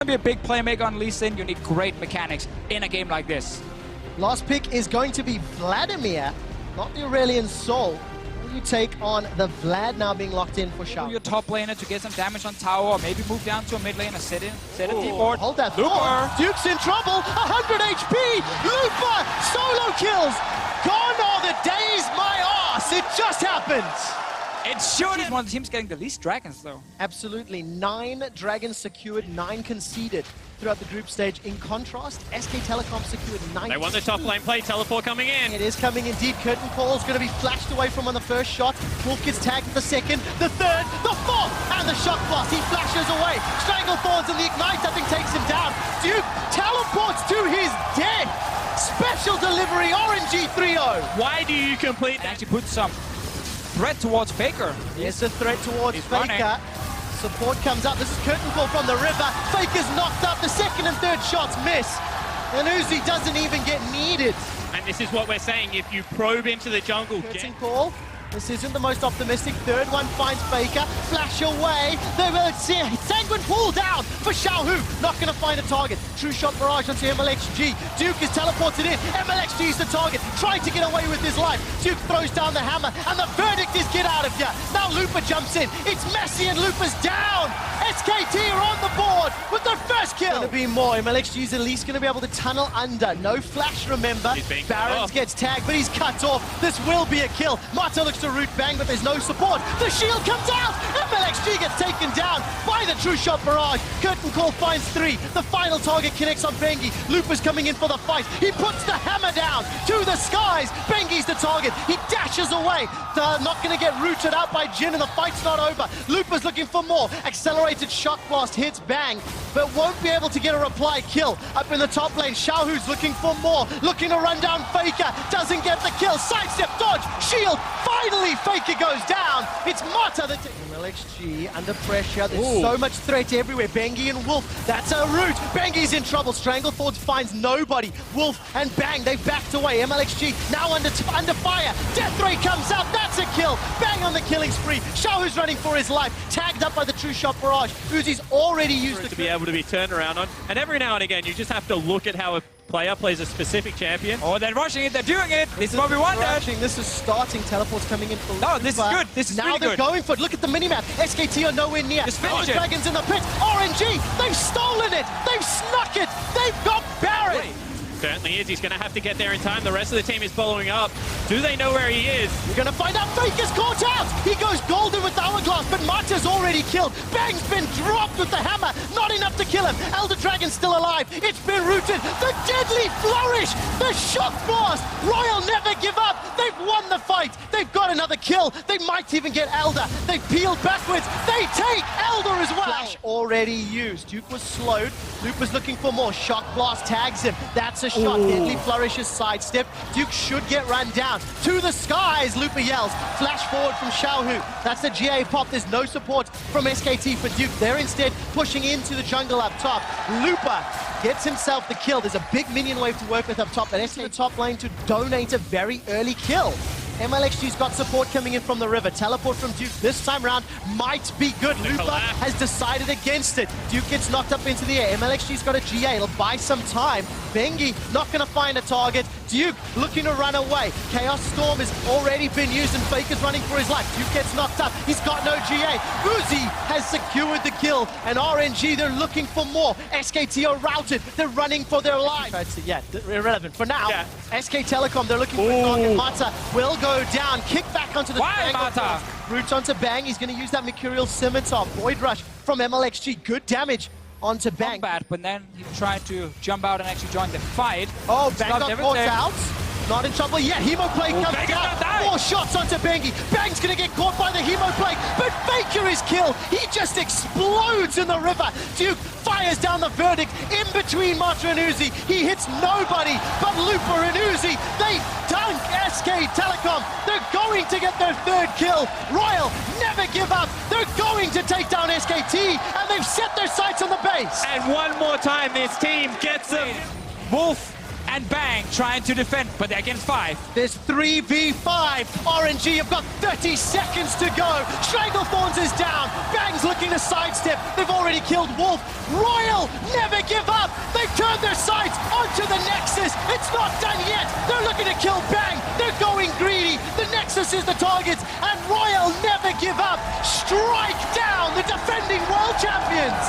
To be a big playmaker on Lee Sin, you need great mechanics in a game like this. Last pick is going to be Vladimir, not the Aurelian Soul. Will you take on the Vlad now being locked in for Shao? Your top laner to get some damage on tower, or maybe move down to a mid lane and set a deep board. Hold that thought. Duke's in trouble. 100 HP. Lupa solo kills. Gone are the days, my arse. It just happens. It should. He's one of the teams getting the least dragons, though. Absolutely. 9 dragons secured, 9 conceded throughout the group stage. In contrast, SK Telecom secured 9. They want the top lane play. Teleport coming in. It is coming indeed. Curtain Call is going to be flashed away from on the first shot. Wolf gets tagged for the second, the third, the fourth, and the shock blast. He flashes away. Stranglethorns and the Ignite, I think, takes him down. Duke teleports to his death. Special delivery, RNG 3-0. Why do you complete that? Actually put some threat towards Faker. There's a threat towards He's Faker. running. Support comes up. This is Curtain Call from the river. Faker's knocked up. The second and third shots miss. And Uzi doesn't even get needed. And this is what we're saying. If you probe into the jungle, Curtain Call. This isn't the most optimistic. Third one finds Faker. Flash away. They will see Sanguine pull down for Xiaohu. Not going to find a target. True shot barrage onto MLXG. Duke is teleported in. MLXG is the target. Trying to get away with his life. Duke throws down the hammer. And the verdict is get out of here. Now Lupa jumps in. It's Messi and Lupa's down. SKT are on the board with their first kill. Going to be more. MLXG is at least going to be able to tunnel under. No flash, remember. Barons gets tagged, but he's cut off. This will be a kill. Mata looks to root bang, but there's no support. The shield comes out. MLXG gets taken down by the true shot barrage. Curtain Call finds 3. The final target connects on Bengi. Lupa's coming in for the fight. He puts the hammer down to the skies. Bengi's the target. He dashes away. Not going to get rooted out by Jin, and the fight's not over. Lupa's looking for more. Accelerated shock blast hits Bang, but won't be able to get a reply kill. Up in the top lane, Xiaohu's looking for more. Looking to run down Faker. Doesn't get the kill. Sidestep, dodge, shield. Finally, Faker goes down. It's Mata that takes MLXG under pressure. There's so much threat everywhere. Bengi and Wolf. That's a root. Bengi's in trouble. Stranglethorns finds nobody. Wolf and Bang, they've backed away. MLXG now under fire. Death Ray comes out. That's a kill. Bang on the killing spree. Xiaohu's running for his life. Tagged up by the true shot barrage. Uzi's already used to be able to be turned around on. And every now and again, you just have to look at how a player plays a specific champion. Oh, they're rushing it. They're doing it. This is what we wanted. This is starting. Teleports coming in for No, this is good. This is now really they're good. Going for it. Look at the minimap. SKT are nowhere near. Just finish it. Dragons in the pit. RNG. They've stolen it. They've snuck it. They've got Baron. Certainly is. He's going to have to get there in time. The rest of the team is following up. Do they know where he is? We're going to find out. Faker's caught out. He goes golden with the hourglass, but Mata's already killed. Bang's been dropped with the hammer. Not enough to kill him. Elder Dragon's still alive. It's been rooted. The deadly flourish. The shock blast. Royal never give up. They've won the fight. They've got another kill. They might even get Elder. They've peeled backwards. They take Elder as well. Flash already used. Duke was slowed. Luke was looking for more. Shock blast tags him. That's a shot. Deadly flourishes sidestep. Duke should get run down. To the skies, Lupa yells. Flash forward from Xiaohu. That's a GA pop. There's no support from SKT for Duke. They're instead pushing into the jungle up top. Lupa gets himself the kill. There's a big minion wave to work with up top, but SK the top lane to donate a very early kill. MLXG's got support coming in from the river. Teleport from Duke this time round might be good. Lupa has decided against it. Duke gets knocked up into the air. MLXG's got a GA. It'll buy some time. Bengi not going to find a target. Duke looking to run away. Chaos Storm has already been used and Faker's running for his life. Duke gets knocked up. He's got no GA. Uzi has secured the kill. And RNG, they're looking for more. SKT are routed. They're running for their lives. Yeah, irrelevant. For now, SK Telecom, they're looking for a target. Mata will go down. Kick back onto the Mata? Roots onto Bang. He's going to use that Mercurial Scimitar. Void Rush from MLXG. Good damage onto Bang. Not bad, but then he tried to jump out and actually join the fight. Oh, Bang got caught out. Not in trouble yet. Hemoplague comes down. 4 shots onto Bengi. Bang's going to get caught by the Hemoplague, but Faker is killed. He just explodes in the river. Duke fires down the verdict in between Mata and Uzi. He hits nobody but Lupa and Uzi. They dunk SK Telecom. They're going to get their 3rd kill. Royal never give up. They're going to take down SKT, and they've set their sights on the base. And one more time, this team gets them. Wolf and Bang trying to defend, but they're against 5. There's 3v5. RNG have got 30 seconds to go. Stranglethorns is down. Bang's looking to sidestep. They've already killed Wolf. Royal never give up. They've turned their sights onto the Nexus. It's not done yet. They're looking to kill Bang. They're going greedy. The Nexus is the target, and Royal never give up. Strike down the defending world champions.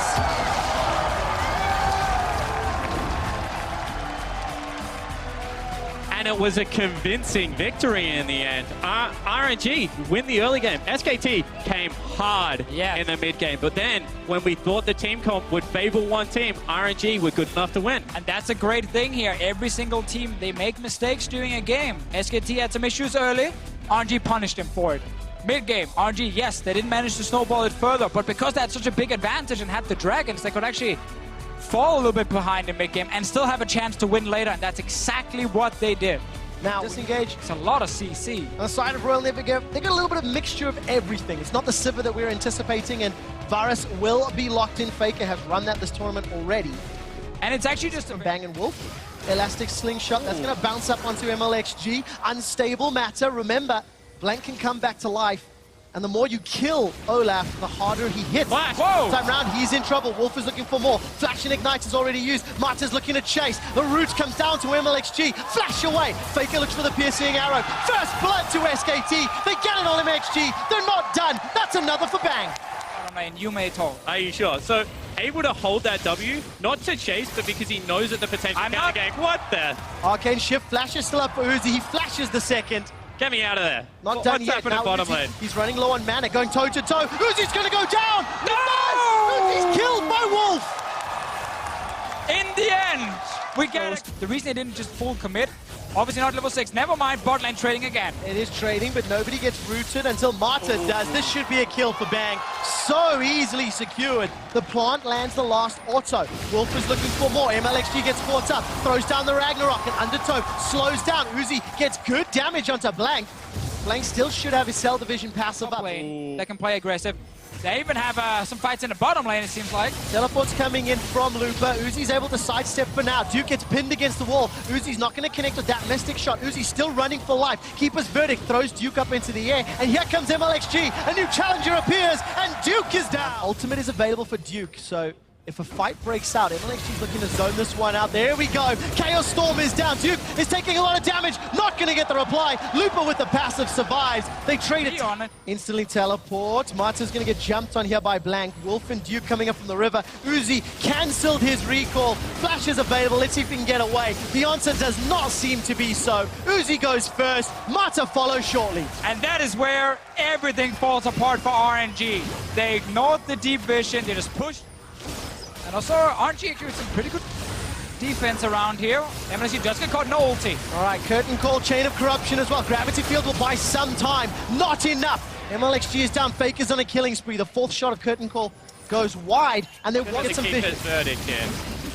And it was a convincing victory in the end. RNG win the early game. SKT came hard in the mid game, but then when we thought the team comp would favor one team, RNG were good enough to win. And that's a great thing here. Every single team, they make mistakes during a game. SKT had some issues early. RNG punished them for it. Mid-game, RNG, yes, they didn't manage to snowball it further, but because they had such a big advantage and had the Dragons, they could actually fall a little bit behind in mid-game and still have a chance to win later, and that's exactly what they did. Now, disengage. It's a lot of CC. On the side of Royal Never Give, they got a little bit of mixture of everything. It's not the Sivir that we're anticipating, and Varus will be locked in. Faker has run that this tournament already. And it's actually just a Bang and Wolf. Elastic Slingshot, that's going to bounce up onto MLXG. Unstable matter. Remember, Blank can come back to life. And the more you kill Olaf, the harder he hits. Flash. Whoa. Time round, he's in trouble. Wolf is looking for more. Flash and Ignite is already used. Mata's looking to chase. The root comes down to MLXG. Flash away. Faker looks for the piercing arrow. First blood to SKT. They get it on MXG. They're not done. That's another for Bang. You may talk. Are you sure? So, able to hold that W, not to chase, but because he knows that the potential counter game. What the? Arcane Shift. Flash is still up for Uzi. He flashes the second. Get me out of there. Not done What's yet. happening Now bottom Uzi, lane? he's running low on mana, going toe-to-toe. Uzi's going to go down! No! Uzi's killed by Wolf! In the end, we get it. The reason they didn't just full commit, obviously not level 6. Never mind, bot lane trading again. It is trading, but nobody gets rooted until Mata does. This should be a kill for Bang. So easily secured. The plant lands the last auto. Wolf is looking for more. MLXG gets caught up, throws down the Ragnarok, and Undertow slows down. Uzi gets good damage onto Blank. Blank still should have his Cell Division passive up. They can play aggressive. They even have some fights in the bottom lane, it seems like. Teleport's coming in from Looper. Uzi's able to sidestep for now. Duke gets pinned against the wall. Uzi's not going to connect with that Mystic shot. Uzi's still running for life. Keeper's Verdict throws Duke up into the air. And here comes MLXG. A new challenger appears, and Duke is down. Ultimate is available for Duke, so if a fight breaks out, MLXG's looking to zone this one out. There we go. Chaos Storm is down. Duke is taking a lot of damage. Not going to get the reply. Looper with the passive survives. They trade it. Instantly teleport. Mata's going to get jumped on here by Blank. Wolf and Duke coming up from the river. Uzi cancelled his recall. Flash is available. Let's see if we can get away. The answer does not seem to be so. Uzi goes first. Mata follows shortly. And that is where everything falls apart for RNG. They ignored the deep vision. They just pushed. And also, RNG actually with some pretty good defense around here. MLSG just get caught, no ulti. All right, Curtain Call, Chain of Corruption as well. Gravity Field will buy some time. Not enough. MLXG is down. Faker's on a killing spree. The fourth shot of Curtain Call goes wide, and they want some vision. Keeper's Verdict here.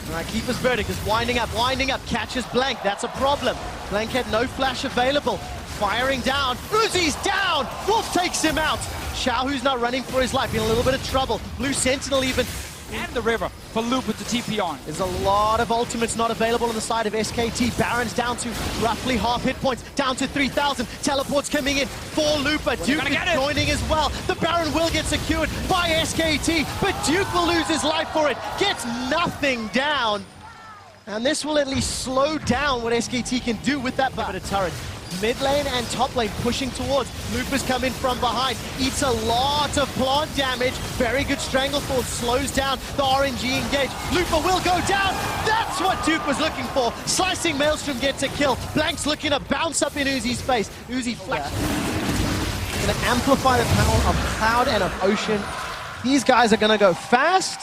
All right, Keeper's Verdict is winding up, catches Blank. That's a problem. Blank had no flash available. Firing down. Uzi's down. Wolf takes him out. Xiao, who's not running for his life, in a little bit of trouble. Blue Sentinel even. And the river for Loop with the TP on. There's a lot of ultimates not available on the side of SKT. Baron's down to roughly half hit points, down to 3,000. Teleport's coming in for Looper. Duke is joining as well. The Baron will get secured by SKT, but Duke will lose his life for it. Gets nothing down. And this will at least slow down what SKT can do with that bit of turret. Mid lane and top lane pushing towards. Looper's coming from behind. Eats a lot of plant damage. Very good Stranglethorn. Slows down the RNG engage. Looper will go down. That's what Duke was looking for. Slicing Maelstrom gets a kill. Blank's looking to bounce up in Uzi's face. Uzi flash. Going to amplify the power of Cloud and of Ocean. These guys are going to go fast,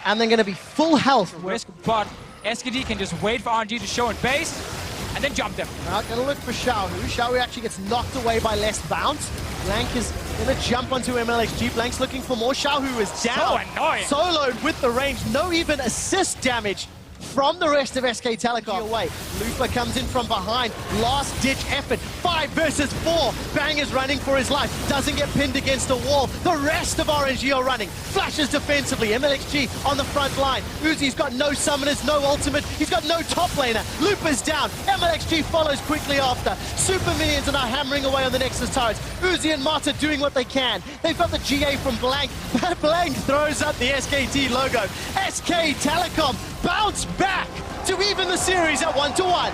and they're going to be full health. Risk, but SKT can just wait for RNG to show in base. And then jump them. Now gonna look for Xiaohu. Xiaohu actually gets knocked away by less bounce. Blank is gonna jump onto MLXG. Blank's looking for more. Xiaohu is down. So annoying. Soloed with the range. No even assist damage from the rest of SK Telecom away. Lupa comes in from behind. Last-ditch effort. 5 versus 4. Bang is running for his life. Doesn't get pinned against a wall. The rest of RNG are running. Flashes defensively. MLXG on the front line. Uzi's got no summoners, no ultimate. He's got no top laner. Lupa's down. MLXG follows quickly after. Super Minions are now hammering away on the Nexus turrets. Uzi and Mata doing what they can. They've got the GA from Blank. But Blank throws up the SKT logo. SK Telecom bounce back to even the series at 1-1.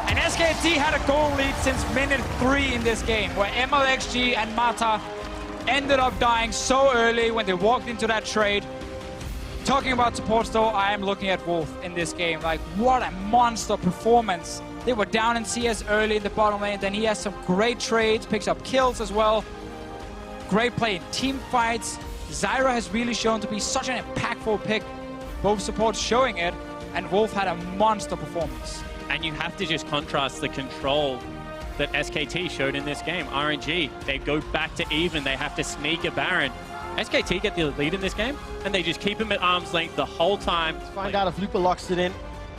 And SKT had a goal lead since minute 3 in this game, where MLXG and Mata ended up dying so early when they walked into that trade. Talking about supports though, I am looking at Wolf in this game. Like, what a monster performance. They were down in CS early in the bottom lane, then he has some great trades, picks up kills as well. Great play in team fights. Zyra has really shown to be such an impactful pick. Both supports showing it, and Wolf had a monster performance. And you have to just contrast the control that SKT showed in this game. RNG, they go back to even, they have to sneak a Baron. SKT get the lead in this game, and they just keep him at arm's length the whole time. Let's find out if Lupa locks it in.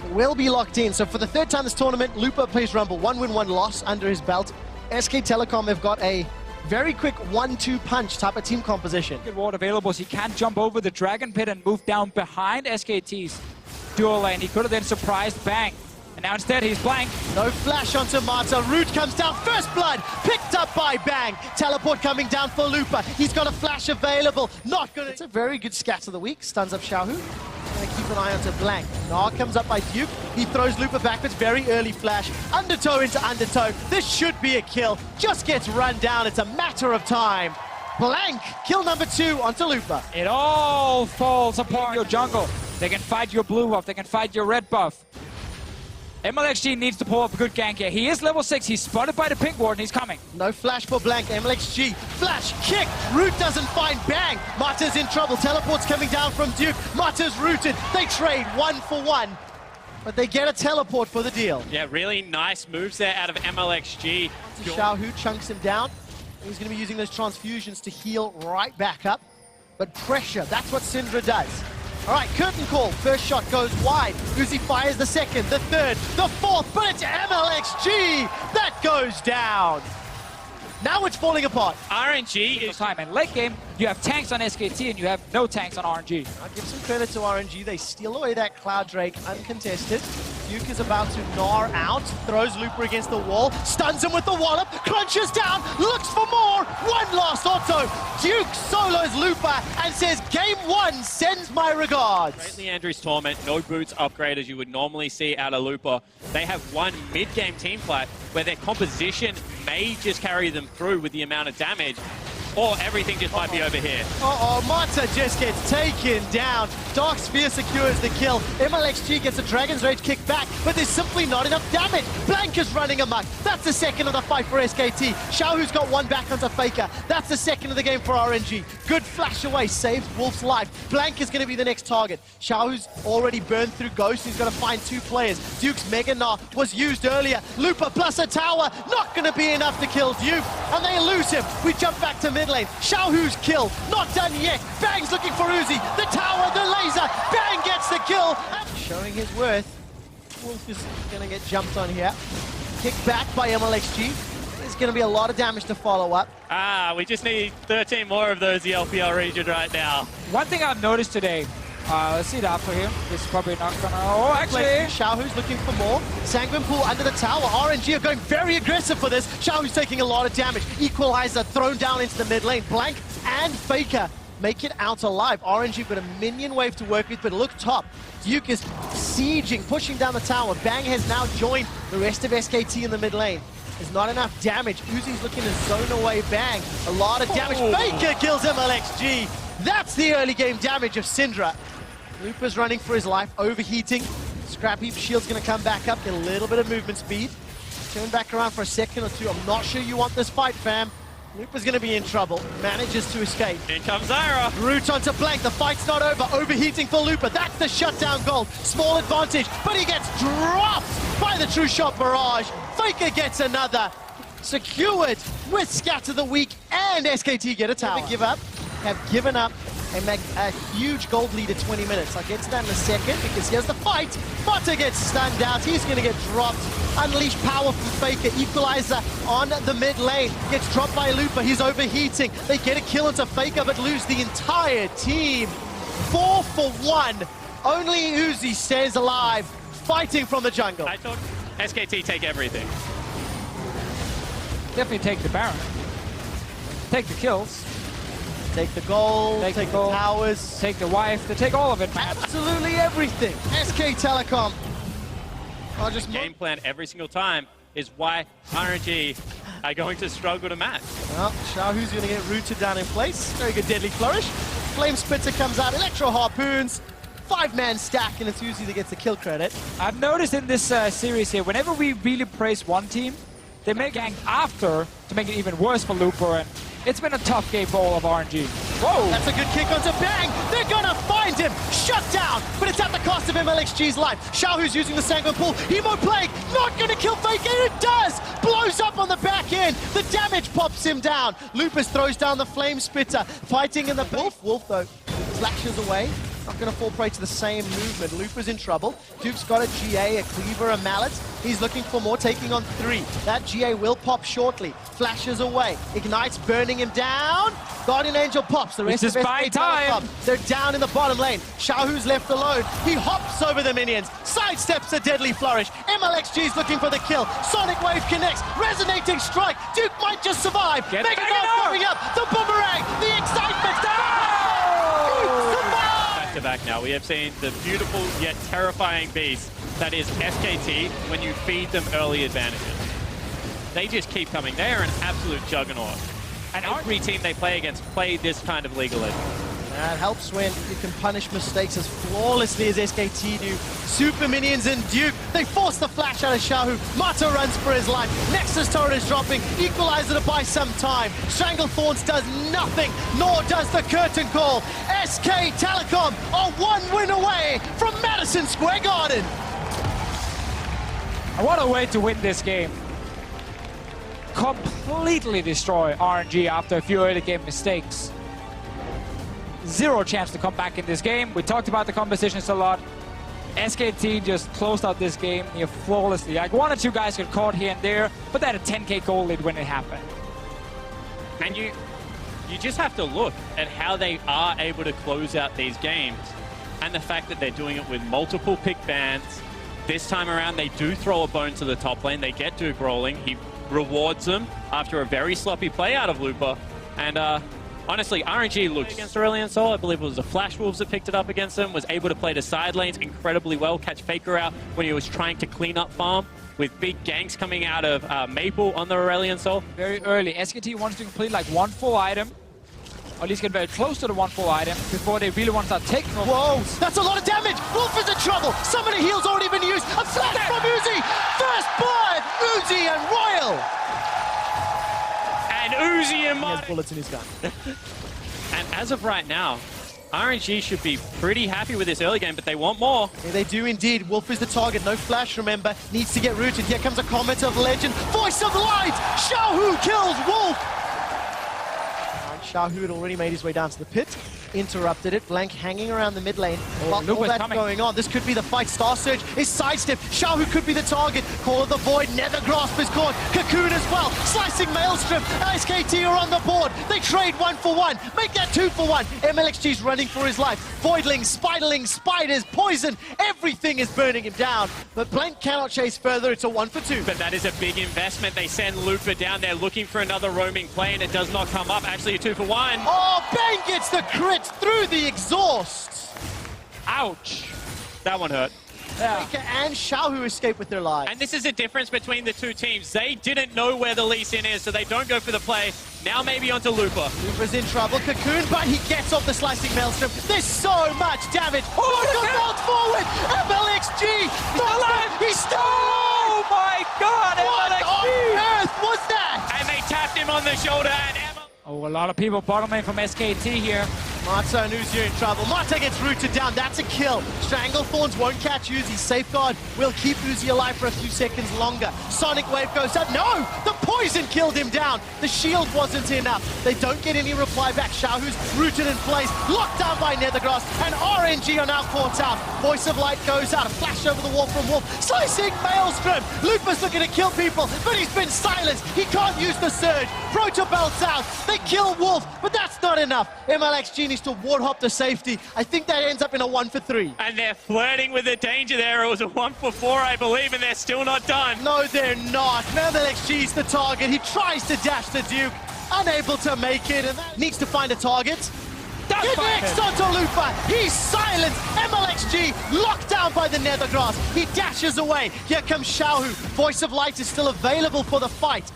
It will be locked in. So for the 3rd time this tournament, Lupa plays Rumble. 1 win, 1 loss under his belt. SK Telecom have got a very quick 1-2 punch type of team composition. Good ward available, so he can't jump over the Dragon Pit and move down behind SKT's dual lane. He could have then surprised Bang. And now instead he's Blank. No flash onto Mata. Root comes down. First blood picked up by Bang. Teleport coming down for Lupa. He's got a flash available. Not gonna. It's a very good scat of the week. Stuns up Xiaohu. Gonna keep an eye onto Blank. Nah comes up by Duke. He throws Lupa backwards. Very early flash. Undertow into Undertow. This should be a kill. Just gets run down. It's a matter of time. Blank. Kill number 2 onto Lupa. It all falls apart. Your jungle. They can fight your blue buff. They can fight your red buff. MLXG needs to pull up a good gank here. He is level 6. He's spotted by the pink ward and he's coming. No flash for Blank. MLXG. Flash. Kick. Root doesn't find Bang. Mata's in trouble. Teleport's coming down from Duke. Mata's rooted. They trade 1 for 1. But they get a teleport for the deal. Yeah, really nice moves there out of MLXG. Xiaohu chunks him down. He's going to be using those transfusions to heal right back up. But pressure, that's what Syndra does. All right, curtain call. First shot goes wide. Uzi fires the second, the third, the fourth, but it's MLXG that goes down. Now it's falling apart. RNG is time. And late game, you have tanks on SKT and you have no tanks on RNG. I'll give some credit to RNG. They steal away that Cloud Drake uncontested. Duke is about to gnaw out, throws Lupa against the wall, stuns him with the wallop, crunches down, looks for more. One last auto. Duke solos Lupa and says, game 1 sends my regards. Greatly Andrew's Torment, no boots upgrade as you would normally see out of Lupa. They have one mid-game team fight where their composition may just carry them through with the amount of damage, or everything just might be over here. Mata just gets taken down. Dark Sphere secures the kill. MLXG gets a Dragon's Rage kick back, but there's simply not enough damage. Blank is running amok. That's the second of the fight for SKT. Xiaohu's got one back onto Faker. That's the second of the game for RNG. Good flash away, saves Wolf's life. Blank is going to be the next target. Xiaohu's already burned through Ghost. He's got to find 2 players. Duke's Mega Gnar was used earlier. Lupa plus a tower. Not going to be enough to kill Duke. And they lose him. We jump back to mid lane. Xiaohu's kill. Not done yet. Bang's looking for Uzi. The tower, the laser. Bang gets the kill. Showing his worth. Wolf is going to get jumped on here. Kicked back by MLXG. There's going to be a lot of damage to follow up. We just need 13 more of those, the LPL region right now. One thing I've noticed today, let's see that for him. This is probably not gonna, actually. Xiaohu's looking for more. Sanguine Pool under the tower. RNG are going very aggressive for this. Xiaohu's taking a lot of damage. Equalizer thrown down into the mid lane. Blank and Faker make it out alive. RNG got a minion wave to work with, but look top. Duke is sieging, pushing down the tower. Bang has now joined the rest of SKT in the mid lane. There's not enough damage. Uzi's looking to zone away Bang. A lot of damage. Faker kills MLXG. That's the early game damage of Syndra. Lupa's running for his life, overheating. Scrap Heap shield's gonna come back up, get a little bit of movement speed. Turn back around for a second or two. I'm not sure you want this fight, fam. Lupa's gonna be in trouble. Manages to escape. In comes Zyra. Root onto Blank. The fight's not over. Overheating for Lupa. That's the shutdown goal. Small advantage, but he gets dropped by the True Shot Barrage. Faker gets another. Secured with Scat of the Week, and SKT get a tower. Never give up. Have given up and make a huge gold lead at 20 minutes. I'll get to that in a second because here's the fight. Butter gets stunned out. He's going to get dropped. Unleash power from Faker. Equalizer on the mid lane. Gets dropped by Lupa. He's overheating. They get a kill into Faker but lose the entire team. 4 for 1. Only Uzi stays alive, fighting from the jungle. I thought SKT take everything. Definitely take the Baron. Take the kills. Take the gold, take the gold, towers. take the wife, they take all of it, man. Absolutely everything. SK Telecom. I'll just Game plan every single time is why RNG are going to struggle to match. Well, Xiaohu's going to get rooted down in place. Very good deadly flourish. Flame Spitter comes out, Electro Harpoons. 5-man stack, and it's Uzi that gets the kill credit. I've noticed in this series here, whenever we really praise one team, they make gank after to make it even worse for Looper, and it's been a tough game for all of RNG. Whoa! That's a good kick onto Bang! They're gonna find him! Shut down! But it's at the cost of MLXG's life. Xiaohu's using the Sanguine Pool. Emo Plague not gonna kill Faker. It does! Blows up on the back end. The damage pops him down. Lupus throws down the Flame Spitter. Fighting in the Wolf. Wolf, though, slashes away. Not going to fall prey to the same movement. Lupa's in trouble. Duke's got a GA, a Cleaver, a Mallet. He's looking for more, taking on 3. That GA will pop shortly. Flashes away. Ignites, burning him down. Guardian Angel pops. The rest of SK Telecom, they're down in the bottom lane. Xiaohu's left alone. He hops over the minions. Sidesteps a deadly flourish. MLXG's looking for the kill. Sonic Wave connects. Resonating strike. Duke might just survive. Mega Dog coming up. The boomerang. The excitement. Back now. We have seen the beautiful yet terrifying beast that is SKT when you feed them early advantages. They just keep coming. They are an absolute juggernaut. And every team they play against play this kind of League of Legends. That helps when you can punish mistakes as flawlessly as SKT do. Super Minions and Duke, they force the flash out of Xiaohu. Mata runs for his life. Nexus turret is dropping. Equalizer to buy some time. Stranglethorns does nothing, nor does the curtain call. SK Telecom are 1 win away from Madison Square Garden. And what a way to win this game. Completely destroy RNG after a few early game mistakes. Zero chance to come back in this game. We talked about the compositions a lot. SKT just closed out this game near flawlessly. Like 1 or 2 guys got caught here and there, but they had a 10k goal lead when it happened. And you just have to look at how they are able to close out these games and the fact that they're doing it with multiple pick bans. This time around, they do throw a bone to the top lane. They get Duke rolling. He rewards them after a very sloppy play out of Lupa. And honestly, RNG looked against Aurelion Sol. I believe it was the Flash Wolves that picked it up against them, was able to play the side lanes incredibly well, catch Faker out when he was trying to clean up farm, with big ganks coming out of Maple on the Aurelion Sol. Very early. SKT wants to complete like 1 full item, or at least get very close to the 1 full item before they really want to start taking over. Whoa, that's a lot of damage. Wolf is in trouble. Summoner heal's already been used. A flash from Uzi. First blood, Uzi and Royal. And Uzi and He has bullets in his gun. And as of right now, RNG should be pretty happy with this early game, but they want more. Yeah, they do indeed. Wolf is the target. No flash, remember. Needs to get rooted. Here comes a comment of legend. Voice of light. Xiaohu kills Wolf. And Xiaohu had already made his way down to the pit. Interrupted it. Blank hanging around the mid lane. While all that's going on, this could be the fight. Star Surge is sidestepped. Xiaohu could be the target. Call of the Void. Nether Grasp is caught. Cocoon as well. Slicing Maelstrom. SKT are on the board. They trade 1 for 1. Make that 2 for 1. MLXG's running for his life. Voidlings, Spiderlings, Spiders, Poison. Everything is burning him down. But Blank cannot chase further. It's a 1 for 2. But that is a big investment. They send Lupa down there looking for another roaming play, and it does not come up. Actually, a 2 for 1. Oh, Bang gets the crit through the exhaust. Ouch. That one hurt. Yeah. Faker and Xiaohu escape with their lives. And this is the difference between the two teams. They didn't know where the Lee Sin is, so they don't go for the play. Now maybe onto Lupa. Lupa's in trouble. Cocoon, but he gets off the slicing Maelstrom. There's so much damage. Oh, goes forward. MLXG. He's still alive. Oh my God, What MLXG. on earth was that? And they tapped him on the shoulder, and Oh, a lot of people bottom lane from SKT here. Mata and Uzi are in trouble. Mata gets rooted down. That's a kill. Stranglethorns won't catch Uzi. Safeguard will keep Uzi alive for a few seconds longer. Sonic Wave goes up. No! The poison killed him down. The shield wasn't enough. They don't get any reply back. Xiaohu's rooted in place. Locked down by Nethergrass. And RNG are now caught out. Voice of Light goes out. A flash over the wall from Wolf. Slicing Maelstrom. Lupus looking to kill people, but he's been silenced. He can't use the surge. Proto belts out. They kill Wolf, but that's not enough. MLXG needs to ward hop to safety. I think that ends up in a 1 for 3. And they're flirting with the danger there. It was a 1 for 4, I believe, and they're still not done. No, they're not. MLXG's the target. He tries to dash the Duke, unable to make it, and that needs to find a target. Connects onto Lupa. He's silenced. MLXG locked down by the Nethergrass. He dashes away. Here comes Xiaohu. Voice of Light is still available for the fight.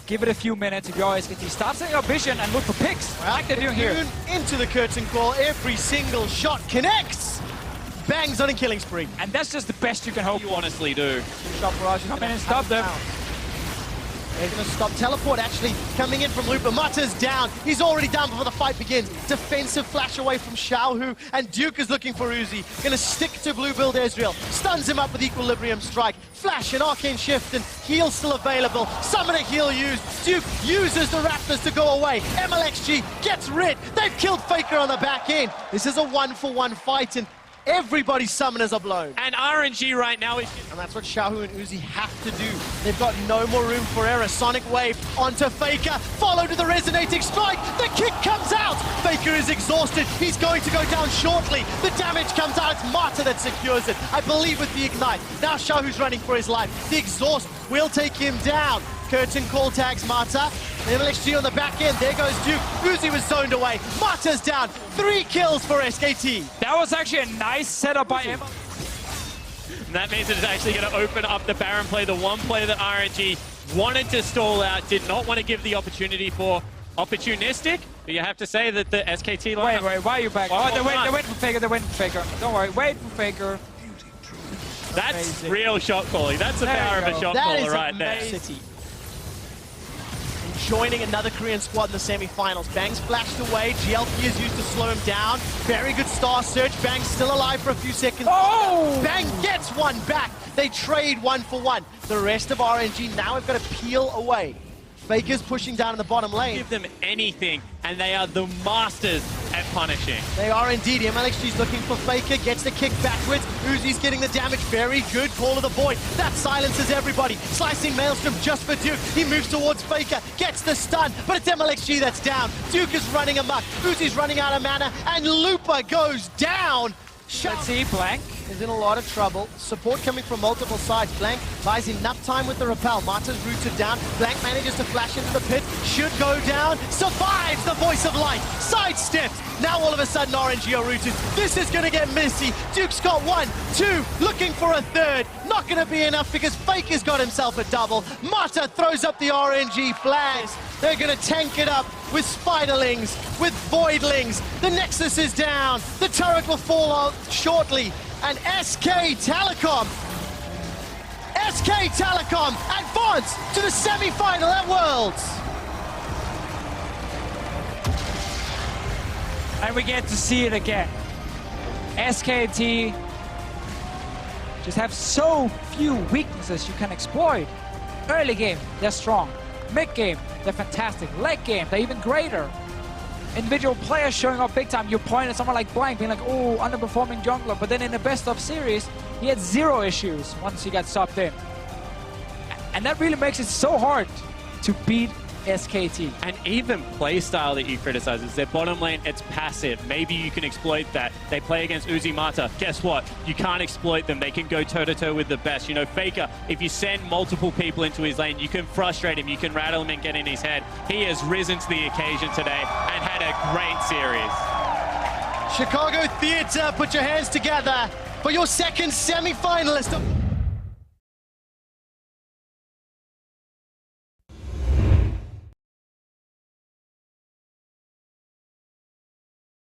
Give it a few minutes if you're SKT. Start setting up vision and look for picks, like they're doing here. Into the curtain call. Every single shot connects. Bangs on a killing spree. And that's just the best you can hope You for. honestly do. Shot barrage. Come in and stop them. They're going to stop. Teleport actually coming in from Lupa. Mata's down. He's already down before the fight begins. Defensive flash away from Xiaohu. And Duke is looking for Uzi. Going to stick to blue build Ezreal. Stuns him up with Equilibrium Strike. Flash and Arcane Shift and heal still available. Summoner heal used. Duke uses the Raptors to go away. MLXG gets rid. They've killed Faker on the back end. This is a 1-for-1 fight and everybody's summoners are blown. And RNG right now is... And that's what Xiaohu and Uzi have to do. They've got no more room for error. Sonic Wave onto Faker, followed with the Resonating Strike. The kick comes out. Faker is exhausted. He's going to go down shortly. The damage comes out. It's Mata that secures it, I believe, with the Ignite. Now Xiaohu's running for his life. The exhaust will take him down. Curtain call tags Mata. MLXG on the back end. There goes Duke. Uzi was zoned away. Mata's down. 3 kills for SKT. That was actually a nice setup by him. And that means it's actually going to open up the Baron play, the one play that RNG wanted to stall out, did not want to give the opportunity for. Opportunistic, but you have to say that the SKT line... Wait, why are you back? Oh, they're waiting for Faker, they're waiting for Faker. Don't worry, wait for Faker. That's amazing. Real shot calling. That's the power of a shot caller right there. City. Joining another Korean squad in the semi-finals. Bang's flashed away. GLP is used to slow him down. Very good star search. Bang's still alive for a few seconds. Oh! Bang gets one back. They trade 1 for 1. The rest of RNG now have got to peel away. Faker's pushing down in the bottom lane. Give them anything, and they are the masters at punishing. They are indeed. MLXG's looking for Faker, gets the kick backwards. Uzi's getting the damage. Very good call of the void. That silences everybody. Slicing Maelstrom just for Duke. He moves towards Faker, gets the stun, but it's MLXG that's down. Duke is running amok. Uzi's running out of mana, and Lupa goes down. Let's see, Blank is in a lot of trouble. Support coming from multiple sides. Blank buys enough time with the repel. Mata's rooted down. Blank manages to flash into the pit. Should go down. Survives the Voice of Light. Sidesteps. Now all of a sudden RNG are rooted. This is going to get messy. Duke's got 1, 2, looking for a third. Not going to be enough because Faker's got himself a double. Mata throws up the RNG flags. They're going to tank it up with Spiderlings, with Voidlings. The Nexus is down. The turret will fall out shortly. And SK Telecom advance to the semi-final at Worlds. and we get to see it again. SKT just have so few weaknesses you can exploit. Early game, they're strong. Mid game, they're fantastic. Late game, they're even greater. Individual players showing up big time. You point at someone like Blank being like, oh, underperforming jungler. But then in the best of series, he had 0 issues once he got subbed in. And that really makes it so hard to beat SKT. And even playstyle that you criticize is their bottom lane, it's passive. Maybe you can exploit that. They play against Uzi Mata. Guess what? You can't exploit them. They can go toe-to-toe with the best. You know, Faker, if you send multiple people into his lane, you can frustrate him, you can rattle him and get in his head. He has risen to the occasion today and had a great series. Chicago Theatre, put your hands together for your second semi-finalist.